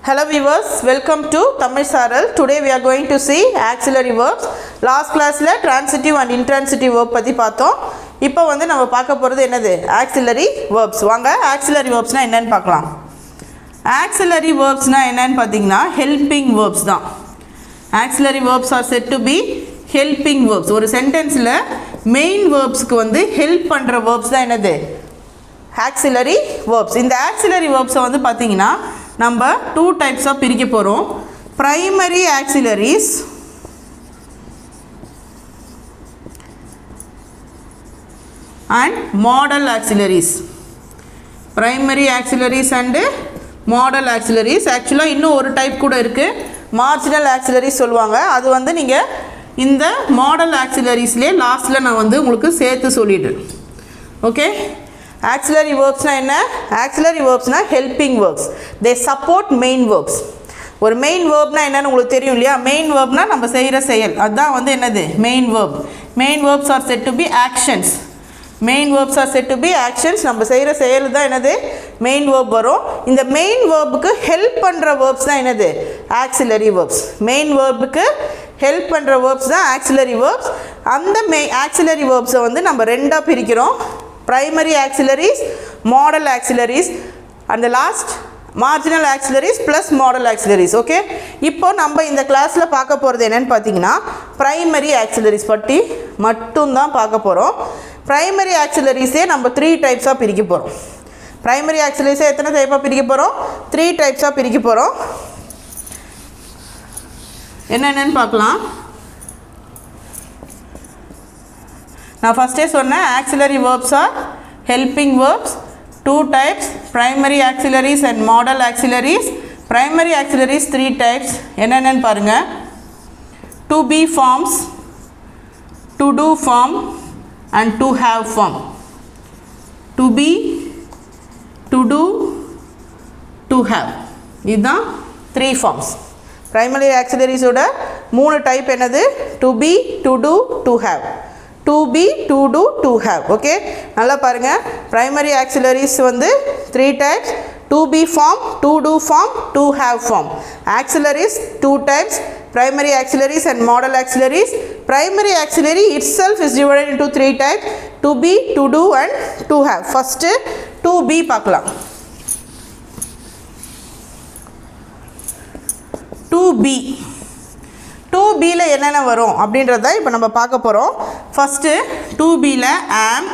Hello viewers, welcome to Thamizh Saaral. Today we are going to see auxiliary verbs. Last class la transitive and intransitive verb பத்தி பார்த்தோம். இப்போ வந்து நம்ம பார்க்க போறது என்னது? Auxiliary verbs. வாங்க auxiliary verbs னா என்னன்னு பார்க்கலாம். Auxiliary verbs னா என்னன்னு பாத்தீங்கன்னா helping verbs தான். Auxiliary verbs are said to be helping verbs. ஒரு சென்டென்ஸ்ல main verbsக்கு வந்து help பண்ற verbs தான் என்னது? Auxiliary verbs. இந்த auxiliary verbs வந்து பாத்தீங்கன்னா நம்ம two types of பிரிக்க போறோம். Primary auxiliaries and modal auxiliaries. Primary auxiliaries and modal auxiliaries. Actually இன்னும் ஒரு டைப் கூட இருக்கு. Marginal auxiliaries சொல்வாங்க. அது வந்து நீங்க இந்த modal auxiliariesல லாஸ்ட்ல நான் வந்து உங்களுக்கு சேர்த்து சொல்லிடுறேன். Okay? Auxiliary verbs na enna? Auxiliary verbs na helping verbs. They support main verbs. ஒரு main verb na என்னன்னு உங்களுக்கு தெரியும் இல்லையா? Main verb na நம்ம செய்யற செயல். அதான் வந்து என்னது? Main verb. Main verbs are said to be actions. Main verbs are said to be actions. நம்ம செய்யற செயல் தான் என்னது? Main verb வரும். இந்த main verbக்கு help பண்ற verbs தான் என்னது? Auxiliary verbs. Main verbக்கு help பண்ற verbs தான் auxiliary verbs. அந்த auxiliary verbs வந்து நம்ம ரெண்டா பிரிக்கிறோம். Primary auxiliaries, modal auxiliaries, and the last marginal auxiliaries plus modal auxiliaries. Okay, இப்போ நம்ம இந்த கிளாஸ்ல பார்க்க போறது என்னன்னு பாத்தீங்கன்னா primary auxiliaries பத்தி மட்டும் தான் பார்க்க போறோம். Primary auxiliaries நம்ம 3 types பிரிக்க போறோம். Primary auxiliaries எத்தனை டைப்பா பிரிக்க போறோம்? 3 types பிரிக்க போறோம். என்னன்னு பார்க்கலாம். Now first சொன்னேன் auxiliary verbs are helping verbs. Two types, primary auxiliaries and modal auxiliaries. Primary auxiliaries 3 types. என்னன்னு பாருங்க. To be forms, to do form and to have form. To be, to do, to have. இதுதான் 3 forms. Primary auxiliaries ஓட 3 type என்னது? To be, to do, to have. To be, to do, to have. Okay, நல்லா பாருங்க. Primary auxiliaries வந்து 3 types. To be form, to do form, to have form. Auxiliaries 2 types. Primary auxiliaries and modal auxiliaries. Primary auxiliary itself is divided into 3 types. To be, to do and to have. First to be பார்க்கலாம். To be. 2b ல என்னென்ன வரும் அப்படின்றதை இப்போ நம்ம பார்க்க போறோம். First 2b ல am,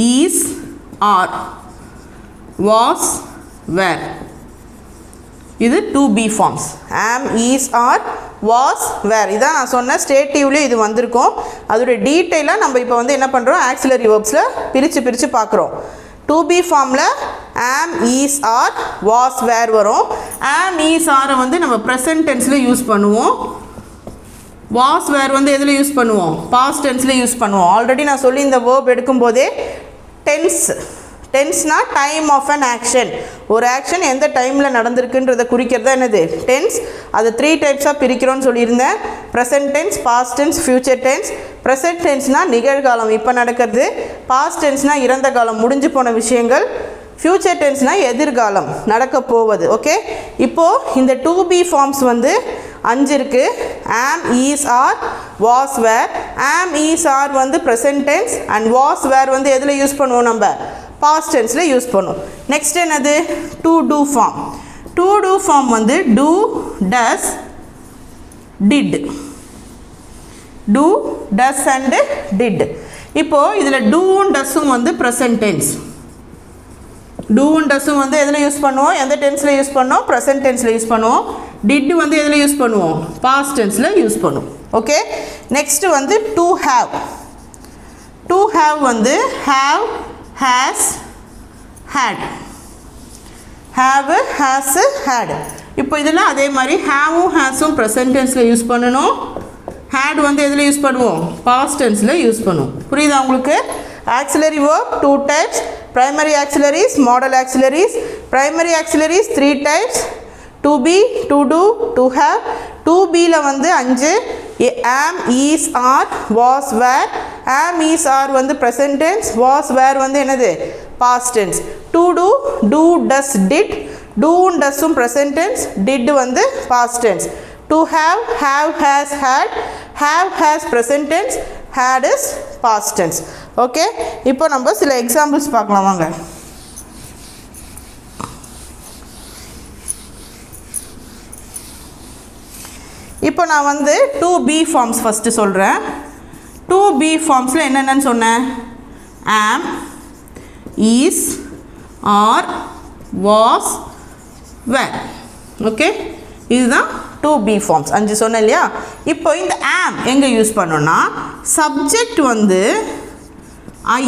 is, are, was, were. இது 2b forms. am, is, are, was, were. இதான் நான் சொன்ன ஸ்டேட்டிவ்ல இது வந்திருக்கும். அதோட டீடைலா நம்ம இப்போ வந்து என்ன பண்றோம்? auxiliary verbsல பிரிச்சு பார்க்கறோம். 2b ஃபார்ம்ல am, is, are, was, were வரும். am, is, are வந்து நம்ம present tenseல யூஸ் பண்ணுவோம். was, were வந்து எதில் யூஸ் பண்ணுவோம்? past tenseல யூஸ் பண்ணுவோம். ஆல்ரெடி நான் சொல்லி இந்த verb எடுக்கும் போதே tenseனா time of an action. ஒரு action எந்த டைம்ல நடந்திருக்குன்றதை குறிக்கிறது என்னது? tense. அது 3 டைப்ஸா பிரிக்கிறோம்னு சொல்லியிருந்தேன். present tense, past tense, future tense. present tenseனா நிகழ்காலம் இப்போ நடக்கிறது. past tenseனா இறந்த காலம் முடிஞ்சு போன விஷயங்கள். future tenseனா எதிர்காலம் நடக்க போவது. ஓகே, இப்போ இந்த 2b ஃபார்ம்ஸ் வந்து 5 இருக்கு. am, is, are, was, were. am, is, are வந்து present tense and was, were வந்து எதில் யூஸ் பண்ணுவோம்? நம்ம past tenseல யூஸ் பண்ணுவோம். நெக்ஸ்ட் என்னது? to do form. to do form வந்து do, does, did. do, does and did. இப்போ இதில் do and does வந்து present tense. do and does வந்து எதில் யூஸ் பண்ணுவோம்? எந்த டென்ஸில் யூஸ் பண்ணுவோம்? present tenseல யூஸ் பண்ணுவோம். did வந்து எதில் யூஸ் பண்ணுவோம்? past tenseல யூஸ் பண்ணுவோம். ஓகே, நெக்ஸ்ட் வந்து to have. to have வந்து have, has, had. have, has, had. இப்போ இதில் அதே மாதிரி haveம் hasம் present tenseல யூஸ் பண்ணணும். had வந்து எதில் யூஸ் பண்ணுவோம்? past tenseல யூஸ் பண்ணுவோம். புரியுதா உங்களுக்கு? auxiliary verb 2 types. Primary auxiliaries, modal auxiliaries. Primary auxiliaries 3 types. To be, to do, to have. 2b ல வந்து 5. am, is, are, was, were. am, is, are வந்து present tense. was, were வந்து என்னது? past tense. To do, do, does, did. doவும் doesum present tense, did வந்து past tense. To have has had, have has present tense, had is past tense. Okay, இப்போ நம்ம சில examples பார்க்கலாம் வாங்க. இப்போ நான் வந்து 2B forms first சொல்றேன். 2B formsல என்னென்னன்னு சொன்னேன்? am, is, are, was, were. Okay, இதுதான் 2B forms. அஞ்சு சொன்னேன் இல்லையா? இப்போ இந்த am எங்க யூஸ் பண்ணோம்னா subject வந்து I,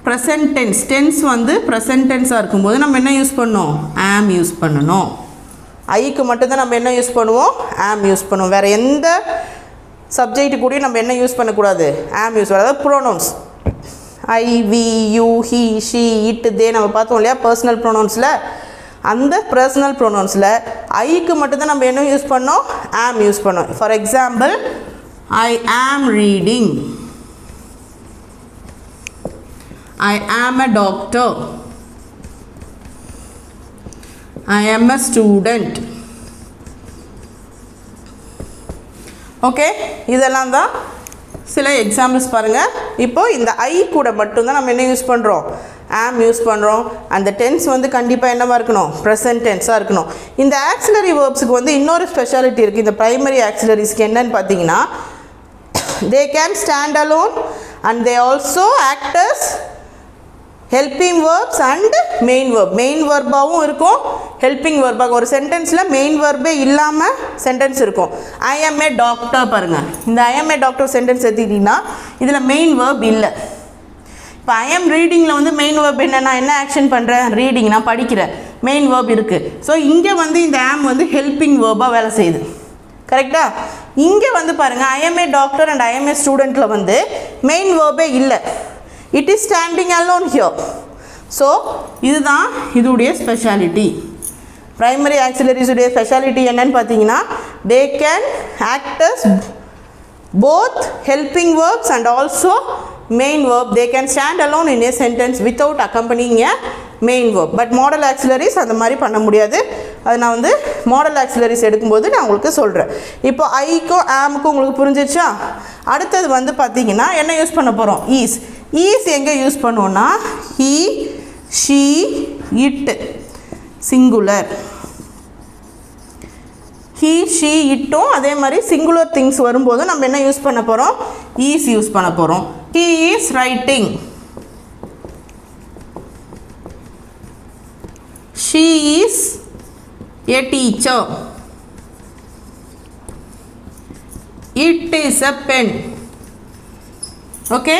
present tense, tense வந்து present tense இருக்கும்போது நம்ம என்ன யூஸ் பண்ணோம்? am யூஸ் பண்ணணும். ஐக்கு மட்டும்தான் நம்ம என்ன யூஸ் பண்ணுவோம்? am யூஸ் பண்ணுவோம். வேறு எந்த சப்ஜெக்ட் கூட நம்ம என்ன யூஸ் பண்ணக்கூடாது? am யூஸ் பண்ண. அதாவது pronouns I, we, you, he, she, it, they நம்ம பார்த்தோம் இல்லையா பர்சனல் ப்ரோனவுன்ஸில். அந்த பர்சனல் ப்ரோனவுன்ஸில் ஐக்கு மட்டும்தான் நம்ம என்ன யூஸ் பண்ணோம்? am யூஸ் பண்ணோம். For example, I am reading, I am a doctor, I am a student. Okay, இதெல்லாம் தான் சில எக்ஸாம்பிள்ஸ் பாருங்கள். இப்போ இந்த ஐ கூட மட்டும்தான் நம்ம என்ன யூஸ் பண்ணுறோம்? am யூஸ் பண்ணுறோம். அந்த டென்ஸ் வந்து கண்டிப்பாக என்னவாக இருக்கணும்? ப்ரெசன்ட் டென்ஸாக இருக்கணும். இந்த ஆக்சிலரி வேர்ப்ஸுக்கு வந்து இன்னொரு ஸ்பெஷாலிட்டி இருக்குது. இந்த ப்ரைமரி ஆக்சிலரிஸ்க்கு என்னன்னு பார்த்தீங்கன்னா, they can stand alone and they also act as helping verbs and main verb. Main வெர்பாகவும் இருக்கும், ஹெல்பிங் வெர்பாக. ஒரு சென்டென்ஸில் மெயின் வெர்பே இல்லாமல் சென்டென்ஸ் இருக்கும். ஐ எம் ஏ டாக்டர் பாருங்கள். இந்த ஐ எம் ஏ டாக்டர் சென்டென்ஸ் எடுத்துக்கிட்டிங்கன்னா இதில் மெயின் வெர்ப் இல்லை. இப்போ ஐ எம் ரீடிங்கில் வந்து மெயின் வெர்ப் என்ன? நான் என்ன ஆக்ஷன் பண்ணுறேன்? ரீடிங், நான் படிக்கிறேன். மெயின் வெர்ப் இருக்குது. ஸோ இங்கே வந்து இந்த ஆம் வந்து ஹெல்பிங் வெர்பாக வேலை செய்யுது. கரெக்டாக? இங்கே வந்து பாருங்கள், I am a doctor and I am a ஸ்டூடெண்ட்டில் வந்து மெயின் வெர்பே இல்லை. It is standing alone here. So, இதுதான் இதுடைய ஸ்பெஷாலிட்டி. ப்ரைமரி ஆக்சிலரிஸ் உடைய ஸ்பெஷாலிட்டி என்னன்னு பார்த்தீங்கன்னா, they can act as both helping verbs and also main verb. They can stand alone in a sentence without accompanying a main verb. But model auxiliaries அந்த மாதிரி பண்ண முடியாது. அது நான் வந்து மாடல் ஆக்சிலரிஸ் எடுக்கும்போது நான் உங்களுக்கு சொல்கிறேன். இப்போ ஐக்கும் ஆமுக்கும் உங்களுக்கு புரிஞ்சிச்சா? அடுத்தது வந்து பார்த்தீங்கன்னா என்ன யூஸ் பண்ண போகிறோம்? ஈஸ். ஈஸ் எங்கே யூஸ் பண்ணுவோன்னா, he, she, it singular. He, she, இட்டும் அதே மாதிரி சிங்குலர் திங்ஸ் வரும்போது நம்ம என்ன யூஸ் பண்ண போகிறோம்? ஈஸ் யூஸ் பண்ண போகிறோம். He is writing, she is a teacher, it is a pen. Okay,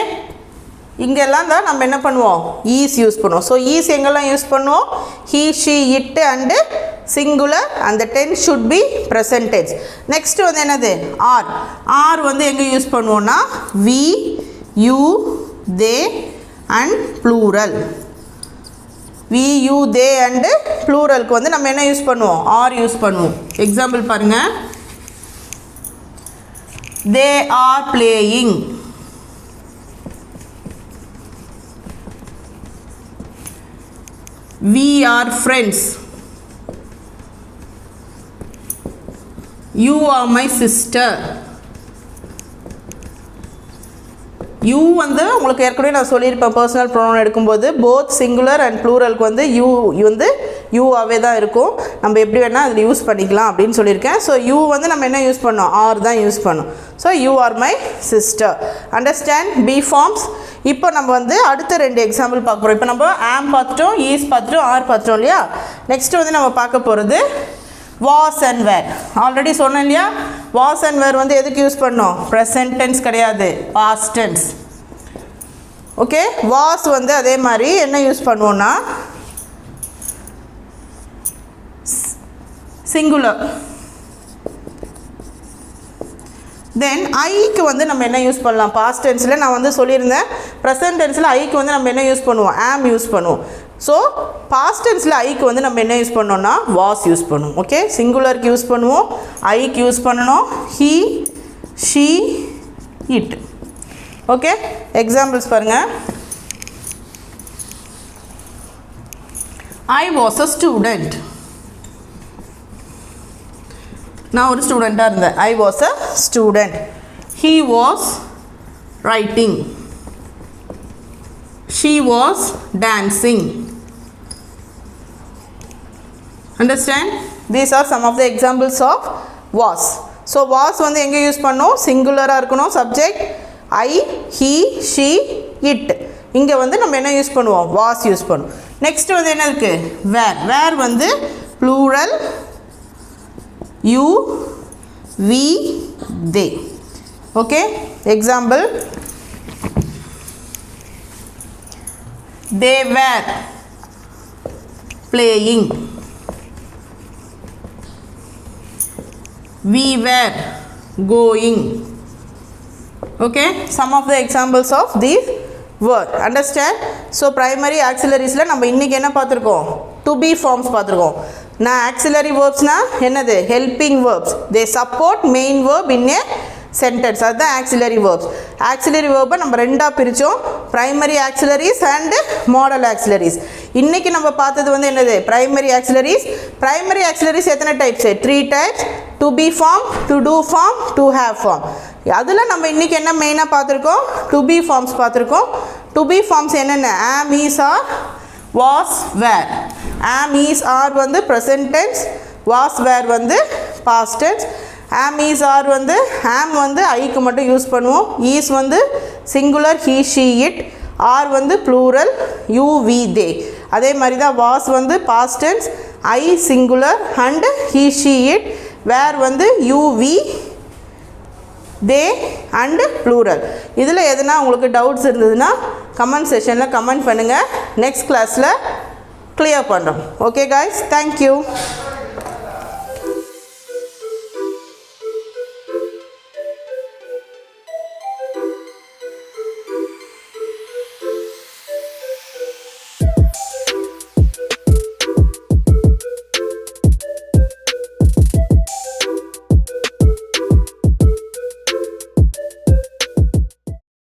இங்கெல்லாம் தான் நம்ம என்ன பண்ணுவோம்? ஈஸ் யூஸ் பண்ணுவோம். ஸோ ஈஸ் எங்கெல்லாம் யூஸ் பண்ணுவோம்? He, she, it and singular. அந்த tense should be present tense. Next வந்து என்னது? ஆர். ஆர் வந்து எங்கே யூஸ் பண்ணுவோன்னா, we, you, they and plural. We, you, they and ப்ளூரலுக்கு வந்து நம்ம என்ன யூஸ் பண்ணுவோம்? ஆர் யூஸ் பண்ணுவோம். எக்ஸாம்பிள் பாருங்கள், they are playing, we are friends, you are my sister. You வந்து உங்களுக்கு ஏற்கனவே நான் சொல்லியிருப்பேன், பர்சனல் ப்ரோனவுன் எடுக்கும்போது போத் சிங்குலர் அண்ட் ப்ளூரலுக்கு வந்து யூ வந்து யூவாகவே தான் இருக்கும். நம்ம எப்படி வேணால் அதில் யூஸ் பண்ணிக்கலாம் அப்படின்னு சொல்லியிருக்கேன். ஸோ யூ வந்து நம்ம என்ன யூஸ் பண்ணோம்? ஆர் தான் யூஸ் பண்ணோம். So you are my sister. Understand? Be forms. இப்போ நம்ம வந்து அடுத்த ரெண்டு எக்ஸாம்பிள் பார்க்க போகிறோம். இப்போ நம்ம ஆம் பார்த்துட்டோம், ஈஸ் பார்த்துட்டோம், ஆர் பார்த்துட்டோம் இல்லையா? நெக்ஸ்ட்டு வந்து நம்ம பார்க்க போகிறது வாஸ் அண்ட் வேர். ஆல்ரெடி சொன்னேன் இல்லையா? வாஸ் அண்ட் வேர் வந்து எதுக்கு யூஸ் பண்ணோம்? ப்ரெசன்ட் டென்ஸ் கிடையாது, பாஸ்ட் டென்ஸ். ஓகே, வாஸ் வந்து அதே மாதிரி என்ன யூஸ் பண்ணுவோன்னா, சிங்குலர். தென் ஐக்கு வந்து நம்ம என்ன யூஸ் பண்ணலாம்? பாஸ்ட் டென்ஸில் நான் வந்து சொல்லியிருந்தேன், ப்ரெசன்ட் டென்ஸில் ஐக்கு வந்து நம்ம என்ன யூஸ் பண்ணுவோம்? ஆம் யூஸ் பண்ணுவோம். ஸோ பாஸ்ட் டென்ஸில் ஐக்கு வந்து நம்ம என்ன யூஸ் பண்ணோம்னா, வாஸ் யூஸ் பண்ணுவோம். ஓகே, சிங்குலருக்கு யூஸ் பண்ணுவோம், ஐக்கு யூஸ் பண்ணணும், he, she, it. Okay, examples பாருங்கள். I was a student. நான் ஒரு ஸ்டூடெண்ட்டாக இருந்தேன். I was a student. He was writing. She was dancing. Understand? These are some of the examples of was. So was வந்து எங்கே use பண்ணோம்? சிங்குலராக இருக்கணும். Subject I, he, she, it. இங்கே வந்து நம்ம என்ன யூஸ் பண்ணுவோம்? was யூஸ் பண்ணுவோம். நெக்ஸ்ட் வந்து என்ன இருக்குது? where. where வந்து plural you, we, they. Okay? Example, they were playing. We were going. Okay? Some of the examples of these word. Understand? So primary auxiliaries la நம்ம இன்னைக்கு என்ன பார்த்திருக்கோம்? to be forms பார்த்திருக்கோம். நான் auxiliary verbs னா என்னது? helping verbs. They support main verb in a sentence. அதுதான் auxiliary verbs. auxiliary verb நம்ம ரெண்டா பிரிச்சோம். primary auxiliaries and modal auxiliaries. இன்னைக்கு நம்ம பார்த்தது வந்து என்னது? primary auxiliaries. primary auxiliaries எத்தனை types? 3 types. to be form, to do form, to have form. அதில் நம்ம இன்னைக்கு என்ன மெயினாக பார்த்துருக்கோம்? to be forms பார்த்துருக்கோம். to be forms என்னென்ன? am, is, are, was, were. am, is, are வந்து present tense, was, were வந்து past tense. am, is, are வந்து am வந்து ஐக்கு மட்டும் யூஸ் பண்ணுவோம். is வந்து singular he, she, it. are வந்து plural you, we, they. அதே மாதிரி தான் was வந்து past tense I singular and he, she, it. where வந்து you, we, they and plural. இதில் எதுனா உங்களுக்கு டவுட்ஸ் இருந்ததுன்னா கமெண்ட் செஷனில் கமெண்ட் பண்ணுங்கள். நெக்ஸ்ட் கிளாஸில் கிளியர் பண்ணுறோம். Okay guys, thank you.